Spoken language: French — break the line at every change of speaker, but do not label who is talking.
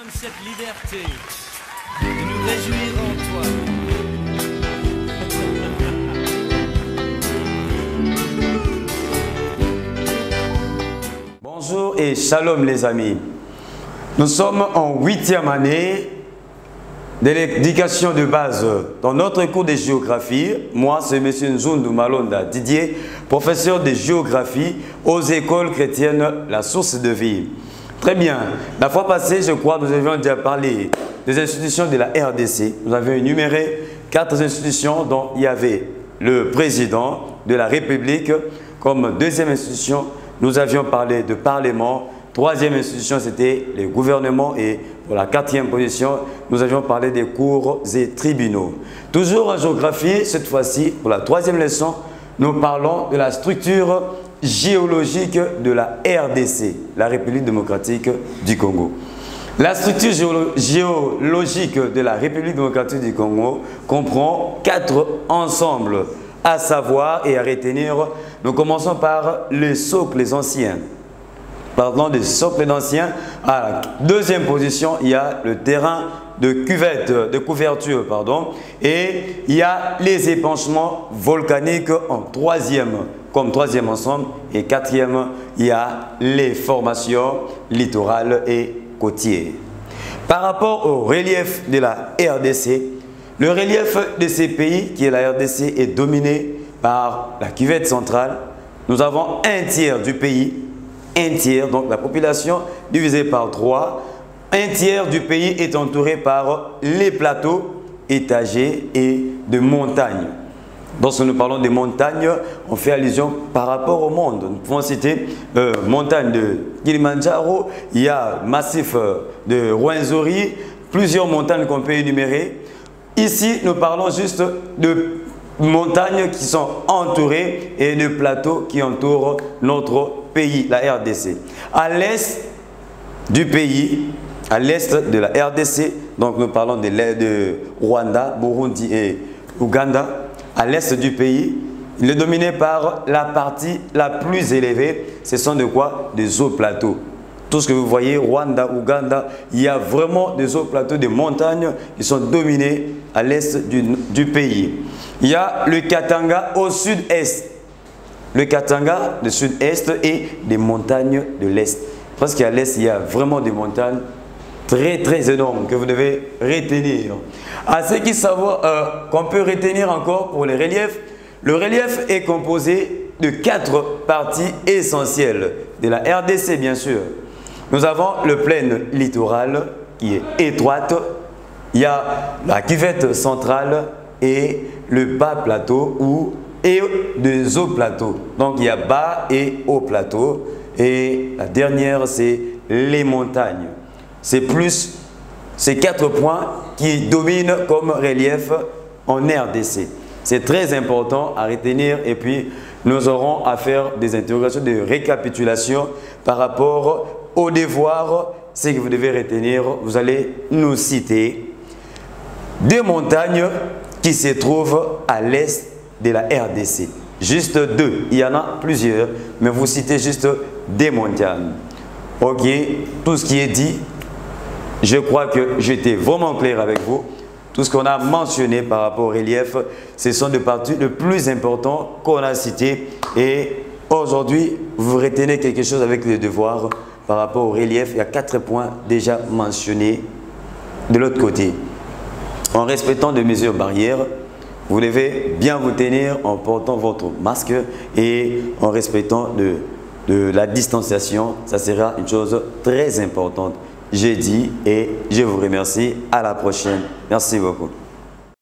donne cette liberté de nous réjouir en toi.
Bonjour et shalom les amis. Nous sommes en 8e année de l'éducation de base. Dans notre cours de géographie, moi c'est M. Nzundu Malonda Didier, professeur de géographie aux écoles chrétiennes La Source de Vie. Très bien. La fois passée, je crois, nous avions déjà parlé des institutions de la RDC. Nous avions énuméré 4 institutions dont il y avait le président de la République comme deuxième institution. Nous avions parlé de Parlement. Troisième institution, c'était le gouvernement. Et pour la 4e position, nous avions parlé des cours et tribunaux. Toujours en géographie, cette fois-ci, pour la 3e leçon, nous parlons de la structure géologique de la RDC, la République démocratique du Congo. La structure géologique de la République démocratique du Congo comprend 4 ensembles à savoir et à retenir. Nous commençons par les socles anciens. Parlant des socles anciens, à la 2e position, il y a le terrain de cuvette, de couverture, et il y a les épanchements volcaniques en 3e, comme 3e ensemble, et 4e, il y a les formations littorales et côtières. Par rapport au relief de la RDC, le relief de ces pays, qui est la RDC, est dominé par la cuvette centrale. Nous avons un tiers du pays, donc la population divisée par 3. Un tiers du pays est entouré par les plateaux étagés et de montagnes. Lorsque nous parlons des montagnes, on fait allusion par rapport au monde. Nous pouvons citer montagne de Kilimanjaro, il y a massif de Rwenzori, plusieurs montagnes qu'on peut énumérer. Ici, nous parlons juste de montagnes qui sont entourées et de plateaux qui entourent notre pays, la RDC. À l'est du pays, à l'est de la RDC, donc nous parlons de Rwanda, Burundi et Ouganda. À l'est du pays, il est dominé par la partie la plus élevée. Ce sont de quoi? Des hauts plateaux. Tout ce que vous voyez, Rwanda, Ouganda, il y a vraiment des hauts plateaux, des montagnes qui sont dominés à l'est du pays. Il y a le Katanga au sud-est. Le Katanga du sud-est et des montagnes de l'est. Parce qu'à l'est, il y a vraiment des montagnes très énormes que vous devez retenir. À ce qui savoir qu'on peut retenir encore pour les reliefs, le relief est composé de 4 parties essentielles de la RDC bien sûr. Nous avons le plaine littorale qui est étroite, il y a la cuvette centrale et le bas plateau et des hauts plateaux. Donc il y a bas et haut plateau et la dernière c'est les montagnes. C'est plus ces 4 points qui dominent comme relief en RDC. C'est très important à retenir et puis nous aurons à faire des interrogations de récapitulation par rapport au devoir. Ce que vous devez retenir, vous allez nous citer des montagnes qui se trouvent à l'est de la RDC. Juste 2, il y en a plusieurs, mais vous citez juste des montagnes. Ok, tout ce qui est dit, je crois que j'étais vraiment clair avec vous. Tout ce qu'on a mentionné par rapport au relief, ce sont des parties les plus importantes qu'on a citées. Et aujourd'hui, vous retenez quelque chose avec les devoirs par rapport au relief. Il y a 4 points déjà mentionnés de l'autre côté. En respectant des mesures barrières, vous devez bien vous tenir en portant votre masque et en respectant de la distanciation. Ça sera une chose très importante. J'ai dit et je vous remercie. À la prochaine. Merci beaucoup.